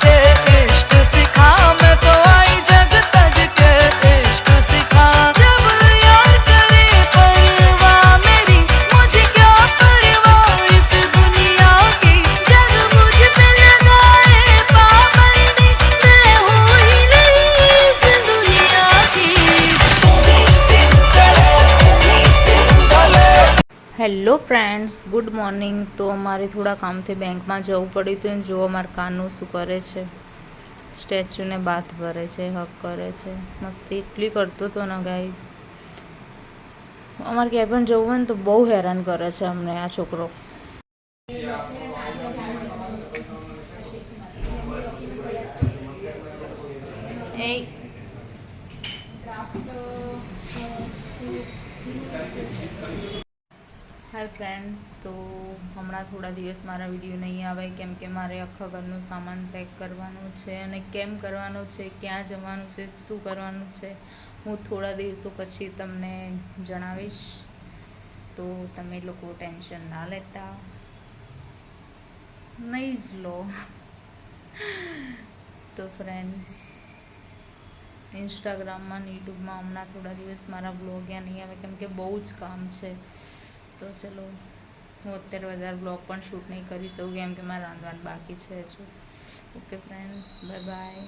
के इश्क सिखा, मैं तो आई जग तज के इश्क सिखा। जब यार करे परवाह मेरी, मुझे क्या परवाह इस दुनिया की। जग मुझ पे लगाए पाबंदी, मैं हूँ ही नहीं इस दुनिया की। Hello friends, good morning. તો અમારે થોડા કામથી બેંકમાં જવું પડ્યું હતું. જો અમારા કાનું શું કરે છે, સ્ટેચ્યુને બાથ ભરે છે, હક કરે છે, મસ્તી એટલી કરતો હતો ને ગાઈસ. અમારે ક્યાંય પણ જવું હોય ને તો બહુ હેરાન કરે છે અમને આ છોકરો. એ હાય ફ્રેન્ડ્સ, તો હમણાં થોડા દિવસ મારા વિડીયો નહીં આવે કેમ કે મારે આખા ઘરનું સામાન પેક કરવાનું છે અને કેમ કરવાનું છે, ક્યાં જવાનું છે, શું કરવાનું છે, હું થોડા દિવસો પછી તમને જણાવીશ. તો તમે લોકો ટેન્શન ના લેતા, નહીં જ લો. તો ફ્રેન્ડ્સ, ઇન્સ્ટાગ્રામમાં ને યુટ્યુબમાં હમણાં થોડા દિવસ મારા બ્લોગ યા નહીં આવે કેમ કે બહુ જ કામ છે. તો ચલો, હું અત્યારે વધારે બ્લોગ પણ શૂટ નહીં કરી શકું કેમ કે મારે રાંધવાનું બાકી છે હજુ. Okay friends, bye bye.